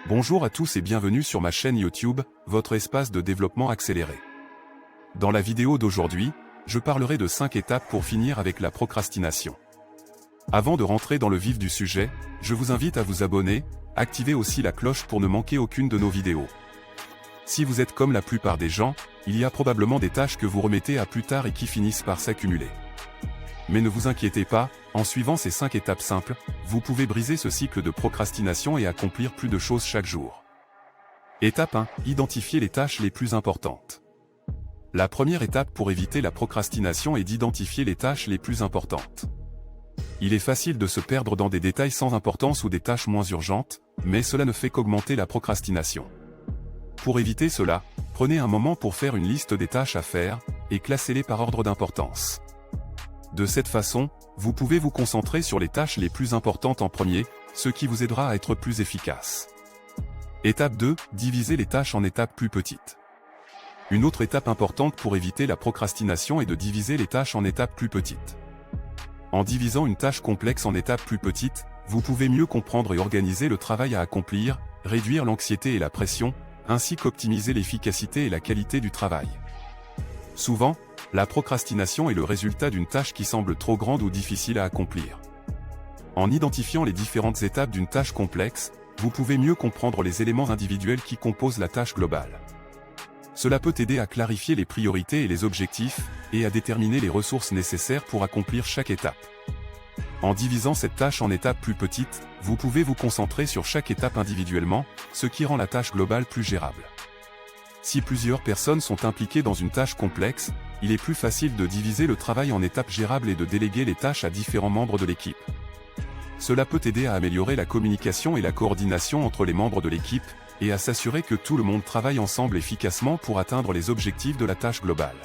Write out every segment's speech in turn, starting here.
Bonjour à tous et bienvenue sur ma chaîne YouTube, votre espace de développement accéléré. Dans la vidéo d'aujourd'hui, je parlerai de 5 étapes pour finir avec la procrastination. Avant de rentrer dans le vif du sujet, je vous invite à vous abonner, activer aussi la cloche pour ne manquer aucune de nos vidéos. Si vous êtes comme la plupart des gens, il y a probablement des tâches que vous remettez à plus tard et qui finissent par s'accumuler. Mais ne vous inquiétez pas, en suivant ces 5 étapes simples, vous pouvez briser ce cycle de procrastination et accomplir plus de choses chaque jour. Étape 1. Identifier les tâches les plus importantes. La première étape pour éviter la procrastination est d'identifier les tâches les plus importantes. Il est facile de se perdre dans des détails sans importance ou des tâches moins urgentes, mais cela ne fait qu'augmenter la procrastination. Pour éviter cela, prenez un moment pour faire une liste des tâches à faire, et classez-les par ordre d'importance. De cette façon, vous pouvez vous concentrer sur les tâches les plus importantes en premier, ce qui vous aidera à être plus efficace. Étape 2. Divisez les tâches en étapes plus petites. Une autre étape importante pour éviter la procrastination est de diviser les tâches en étapes plus petites. En divisant une tâche complexe en étapes plus petites, vous pouvez mieux comprendre et organiser le travail à accomplir, réduire l'anxiété et la pression, ainsi qu'optimiser l'efficacité et la qualité du travail. Souvent, la procrastination est le résultat d'une tâche qui semble trop grande ou difficile à accomplir. En identifiant les différentes étapes d'une tâche complexe, vous pouvez mieux comprendre les éléments individuels qui composent la tâche globale. Cela peut aider à clarifier les priorités et les objectifs, et à déterminer les ressources nécessaires pour accomplir chaque étape. En divisant cette tâche en étapes plus petites, vous pouvez vous concentrer sur chaque étape individuellement, ce qui rend la tâche globale plus gérable. Si plusieurs personnes sont impliquées dans une tâche complexe, il est plus facile de diviser le travail en étapes gérables et de déléguer les tâches à différents membres de l'équipe. Cela peut aider à améliorer la communication et la coordination entre les membres de l'équipe, et à s'assurer que tout le monde travaille ensemble efficacement pour atteindre les objectifs de la tâche globale.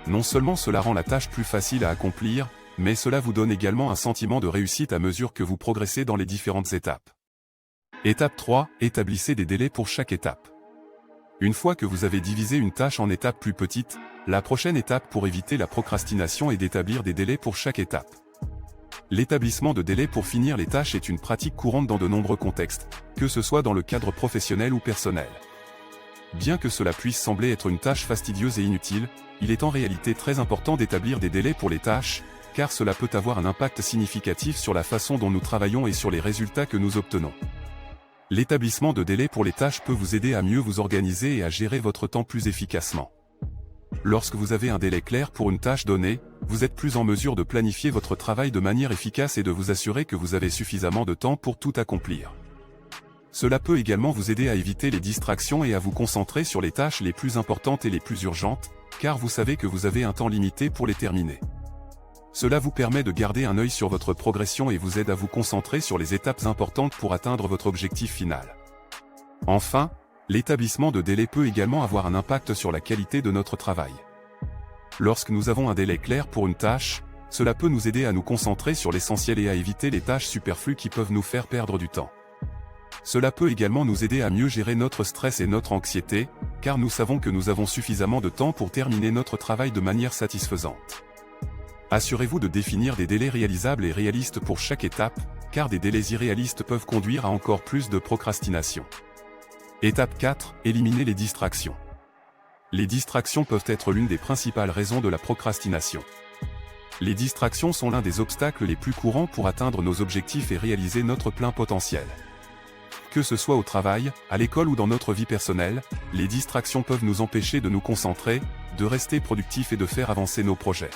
Non seulement cela rend la tâche plus facile à accomplir, mais cela vous donne également un sentiment de réussite à mesure que vous progressez dans les différentes étapes. Étape 3. Établissez des délais pour chaque étape. Une fois que vous avez divisé une tâche en étapes plus petites, la prochaine étape pour éviter la procrastination est d'établir des délais pour chaque étape. L'établissement de délais pour finir les tâches est une pratique courante dans de nombreux contextes, que ce soit dans le cadre professionnel ou personnel. Bien que cela puisse sembler être une tâche fastidieuse et inutile, il est en réalité très important d'établir des délais pour les tâches, car cela peut avoir un impact significatif sur la façon dont nous travaillons et sur les résultats que nous obtenons. L'établissement de délais pour les tâches peut vous aider à mieux vous organiser et à gérer votre temps plus efficacement. Lorsque vous avez un délai clair pour une tâche donnée, vous êtes plus en mesure de planifier votre travail de manière efficace et de vous assurer que vous avez suffisamment de temps pour tout accomplir. Cela peut également vous aider à éviter les distractions et à vous concentrer sur les tâches les plus importantes et les plus urgentes, car vous savez que vous avez un temps limité pour les terminer. Cela vous permet de garder un œil sur votre progression et vous aide à vous concentrer sur les étapes importantes pour atteindre votre objectif final. Enfin, l'établissement de délais peut également avoir un impact sur la qualité de notre travail. Lorsque nous avons un délai clair pour une tâche, cela peut nous aider à nous concentrer sur l'essentiel et à éviter les tâches superflues qui peuvent nous faire perdre du temps. Cela peut également nous aider à mieux gérer notre stress et notre anxiété, car nous savons que nous avons suffisamment de temps pour terminer notre travail de manière satisfaisante. Assurez-vous de définir des délais réalisables et réalistes pour chaque étape, car des délais irréalistes peuvent conduire à encore plus de procrastination. Étape 4. Éliminez les distractions. Les distractions peuvent être l'une des principales raisons de la procrastination. Les distractions sont l'un des obstacles les plus courants pour atteindre nos objectifs et réaliser notre plein potentiel. Que ce soit au travail, à l'école ou dans notre vie personnelle, les distractions peuvent nous empêcher de nous concentrer, de rester productifs et de faire avancer nos projets.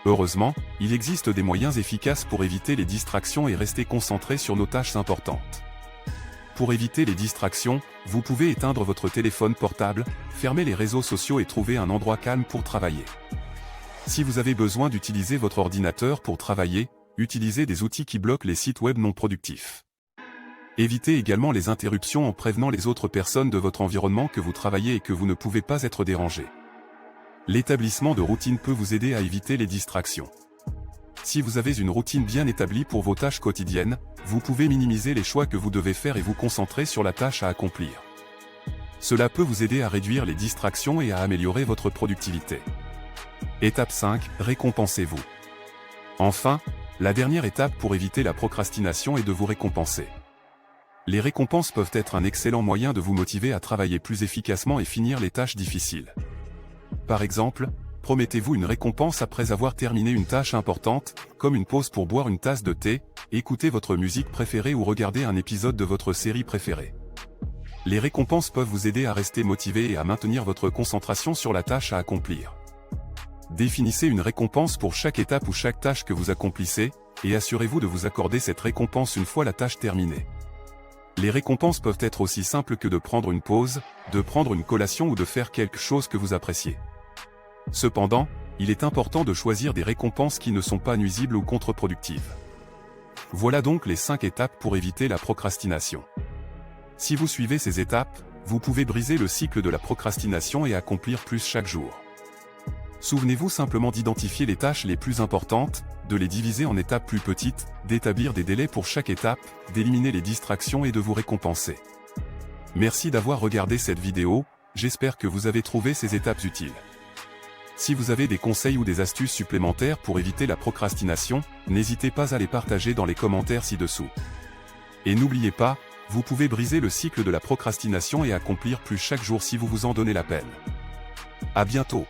Heureusement, il existe des moyens efficaces pour éviter les distractions et rester concentré sur nos tâches importantes. Pour éviter les distractions, vous pouvez éteindre votre téléphone portable, fermer les réseaux sociaux et trouver un endroit calme pour travailler. Si vous avez besoin d'utiliser votre ordinateur pour travailler, utilisez des outils qui bloquent les sites web non productifs. Évitez également les interruptions en prévenant les autres personnes de votre environnement que vous travaillez et que vous ne pouvez pas être dérangé. L'établissement de routines peut vous aider à éviter les distractions. Si vous avez une routine bien établie pour vos tâches quotidiennes, vous pouvez minimiser les choix que vous devez faire et vous concentrer sur la tâche à accomplir. Cela peut vous aider à réduire les distractions et à améliorer votre productivité. Étape 5. Récompensez-vous. Enfin, la dernière étape pour éviter la procrastination est de vous récompenser. Les récompenses peuvent être un excellent moyen de vous motiver à travailler plus efficacement et finir les tâches difficiles. Par exemple, promettez-vous une récompense après avoir terminé une tâche importante, comme une pause pour boire une tasse de thé, écouter votre musique préférée ou regarder un épisode de votre série préférée. Les récompenses peuvent vous aider à rester motivé et à maintenir votre concentration sur la tâche à accomplir. Définissez une récompense pour chaque étape ou chaque tâche que vous accomplissez, et assurez-vous de vous accorder cette récompense une fois la tâche terminée. Les récompenses peuvent être aussi simples que de prendre une pause, de prendre une collation ou de faire quelque chose que vous appréciez. Cependant, il est important de choisir des récompenses qui ne sont pas nuisibles ou contre-productives. Voilà donc les 5 étapes pour éviter la procrastination. Si vous suivez ces étapes, vous pouvez briser le cycle de la procrastination et accomplir plus chaque jour. Souvenez-vous simplement d'identifier les tâches les plus importantes, de les diviser en étapes plus petites, d'établir des délais pour chaque étape, d'éliminer les distractions et de vous récompenser. Merci d'avoir regardé cette vidéo, j'espère que vous avez trouvé ces étapes utiles. Si vous avez des conseils ou des astuces supplémentaires pour éviter la procrastination, n'hésitez pas à les partager dans les commentaires ci-dessous. Et n'oubliez pas, vous pouvez briser le cycle de la procrastination et accomplir plus chaque jour si vous vous en donnez la peine. À bientôt.